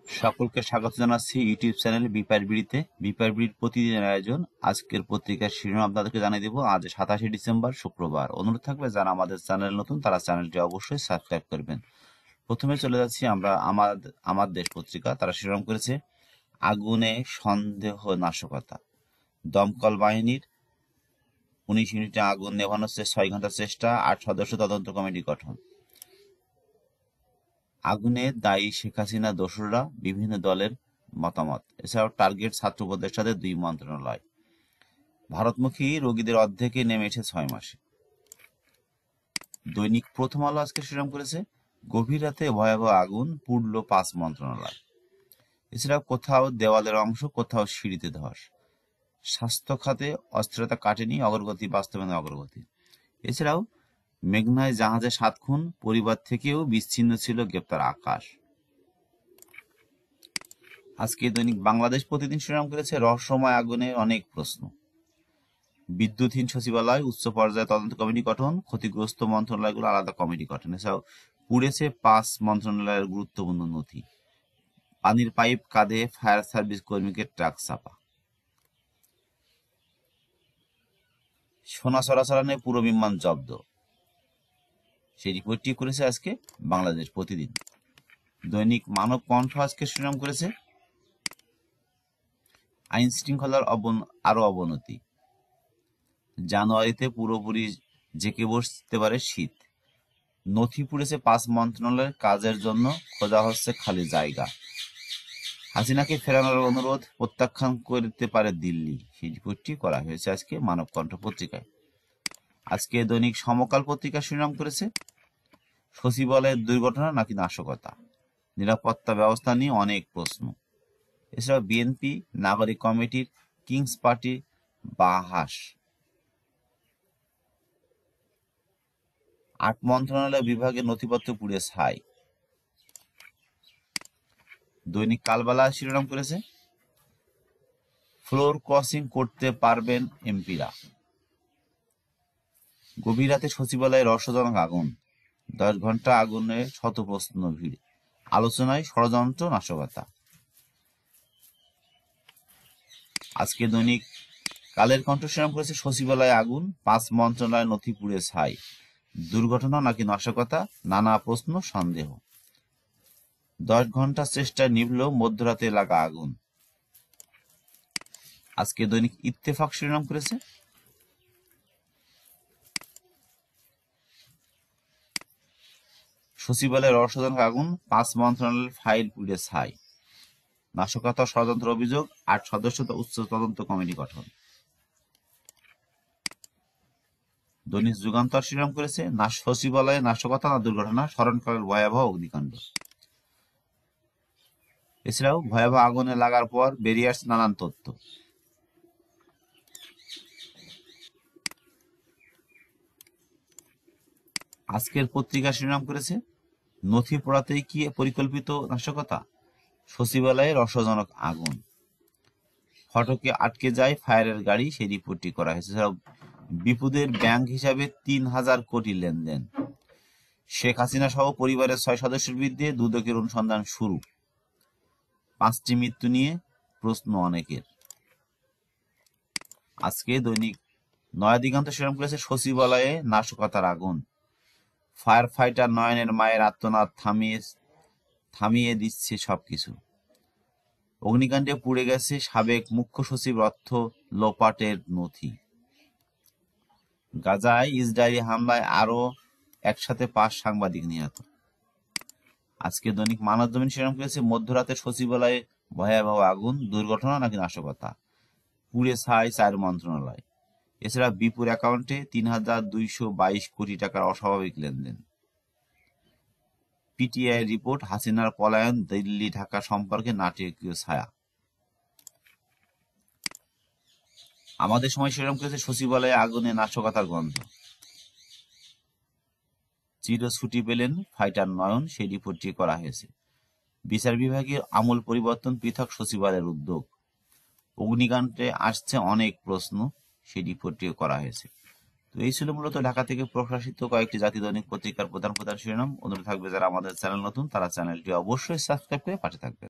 সকলকে স্বাগত জানাচ্ছি ইউটিউব চ্যানেল বিপার বিড়িতে। বিপার বিড়ির প্রতিদিনের আয়োজন। আজকের পত্রিকার শিরোনাম আপনাদেরকে জানিয়ে দেবো। আজ 27 ডিসেম্বর শুক্রবার। অনুরোধ থাকবে যারা আমাদের চ্যানেল নতুন তারা চ্যানেলটি অবশ্যই সাবস্ক্রাইব করবেন। প্রথমে চলে যাচ্ছি আমরা আমার দেশ পত্রিকা। তারা শিরোনাম করেছে আগুনে সন্দেহ নাশকতা। দমকল বাহিনীর 19 ইউনিটে আগুন নেভানোর 6 ঘন্টা চেষ্টা, 8 সদস্য তদন্ত কমিটি গঠন। আগুনে দায়ী শেখ হাসিনা দোসররা, বিভিন্ন দলের মতামত। এছাড়াও টার্গেট ছাত্র উপদেষ্টাদের 2 মন্ত্রণালয়। ভারতমুখী রোগীদের অর্ধেকে নেমেছে 6 মাসে। দৈনিক প্রথম আলো আজকে শিরোনাম করেছে গভীর রাতে ভয়াবহ আগুন, পুড়ল 5 মন্ত্রণালয়। এছাড়াও কোথাও দেওয়ালের অংশ, কোথাও সিঁড়িতে ধস। স্বাস্থ্য খাতে অস্থিরতা কাটেনি, অগ্রগতি বাস্তবায়নে অগ্রগতি। এছাড়াও মেঘনায় জাহাজে 7 খুন, পরিবার থেকেও বিচ্ছিন্ন ছিল গ্রেপ্তার আকাশ। আজকে দৈনিক বাংলাদেশ প্রতিদিন শিরোনাম করেছে রহস্যময় আগুনে অনেক প্রশ্ন। বিদ্যুৎহীন সচিবালয়, উচ্চ পর্যায়ে তদন্ত কমিটি গঠন, ক্ষতিগ্রস্ত মন্ত্রণালয়গুলো আলাদা কমিটি গঠন। এছাড়াও পুড়েছে 5 মন্ত্রণালয়ের গুরুত্বপূর্ণ নথি। পানির পাইপ কাঁধে ফায়ার সার্ভিস কর্মীকে ট্রাক চাপা। সোনা চোরাচালানে পুরো বিমান জব্দ। সেই রিপোর্টটি করেছে আজকে বাংলাদেশ প্রতিদিন। দৈনিক মানব কণ্ঠ আজকে শিরোনাম করেছে আইন শৃঙ্খলার আরো অবনতি। জানুয়ারিতে পুরোপুরি জেঁকে বসতে পারে শীত। নথি পুড়েছে 5 মন্ত্রণালয়ের, কাজের জন্য খোঁজা হচ্ছে খালি জায়গা। হাসিনাকে ফেরানোর অনুরোধ প্রত্যাখ্যান করতে পারে দিল্লি। সেই রিপোর্টটি করা হয়েছে আজকে মানব কণ্ঠ পত্রিকায়। আজকে দৈনিক সমকাল পত্রিকা শিরোনাম করেছে সচিবালয়ের দুর্ঘটনা নাকি নাশকতা। নিরাপত্তা ব্যবস্থা নিয়ে অনেক প্রশ্ন। এছাড়াও বিএনপি নাগরিক কমিটির কিংস পার্টি বাহাস। 8 মন্ত্রণালয় বিভাগের নথিপত্র পুড়ে ছাই। দৈনিক কালবেলা শিরোনাম করেছে ফ্লোর ক্রসিং করতে পারবেন এমপিরা। গভীর রাতে সচিবালয়ে রহস্যজনক আগুন, 10 ঘন্টা আগুনে শত প্রশ্ন ভিড়। আলোচনায় ষড়যন্ত্র নাশকতা। আজকে দৈনিক কালের কণ্ঠ শিরোনাম করেছে সচিবালয়ে আগুন, 5 মন্ত্রণালয় নথি পুড়ে ছাই। দুর্ঘটনা নাকি নাশকতা, নানা প্রশ্ন সন্দেহ। 10 ঘন্টা চেষ্টায় নিভল মধ্যরাতে লাগা আগুন। আজকে দৈনিক ইত্তেফাক শিরোনাম করেছে সচিবালয়ে রহস্যজনক আগুন, 5 মন্ত্রণালয়ের ফাইল পুড়ে ছাই। নাশকতা ষড়যন্ত্র অভিযোগ, 8 সদস্য উচ্চ তদন্ত কমিটি গঠন। দৈনিক যুগান্তর শিরোনাম করেছে সচিবালয়ে নাশকতা না দুর্ঘটনা, স্মরণকালের ভয়াবহ অগ্নিকাণ্ড। এছাড়াও ভয়াবহ আগুনে লাগার পর বেরিয়ে আসছে নানান তথ্য। আজকের পত্রিকা শিরোনাম করেছে নথি পোড়াতেই কি পরিকল্পিত নাশকতা, সচিবালয়ে রহস্যজনক আগুন। ফটকে আটকে যায় ফায়ারের গাড়ি। সেই রিপোর্টটি করা হয়েছে। এছাড়াও বিপুদের ব্যাংক হিসাবে 3,000 কোটি লেনদেন। শেখ হাসিনা সহ পরিবারের 6 সদস্যের বিরুদ্ধে দুদকের অনুসন্ধান শুরু। 5টি মৃত্যু নিয়ে প্রশ্ন অনেকের। আজকে দৈনিক নয়া দিগন্ত শিরোনাম করেছে সচিবালয়ে নাশকতার আগুন। ফায়ার ফাইটার নয়নের মায়ের আর্তনাদ থামিয়ে দিচ্ছে সবকিছু। অগ্নিকাণ্ডে পুড়ে গেছে সাবেক মুখ্য সচিব অর্থ লোপাটের নথি। গাজায় ইসরায়েলি হামলায় আরো একসাথে 5 সাংবাদিক নিহত। আজকে দৈনিক মানবজমিন শিরোনাম করেছে মধ্যরাতে সচিবালয়ে ভয়াবহ আগুন, দুর্ঘটনা নাকি নাশকতা, পুড়ে ছাই 4 মন্ত্রণালয়। এছাড়া বিপুর অ্যাকাউন্টে 3,222 কোটি টাকার অস্বাভাবিক লেনদেন। পিটিআই রিপোর্ট হাসিনার পলায়ন দিল্লি ঢাকা সম্পর্কে নাটকীয় ছায়া। আমাদের সময় শিরোনাম করেছে সচিবালয়ে আগুনে নাশকতার গন্ধ। চির ছুটি পেলেন ফাইটার নয়ন। সেই রিপোর্টটি করা হয়েছে। বিচার বিভাগের আমূল পরিবর্তন, পৃথক সচিবালয়ের উদ্যোগ। অগ্নিকাণ্ডে আসছে অনেক প্রশ্ন। সেই রিপোর্টটিও করা হয়েছে। তো এই ছিল মূলত ঢাকা থেকে প্রকাশিত কয়েকটি জাতীয় দৈনিক পত্রিকার প্রধান শিরোনাম। অনুরোধ থাকবে যারা আমাদের চ্যানেল নতুন তারা চ্যানেলটি অবশ্যই সাবস্ক্রাইব করে পাশে থাকবে।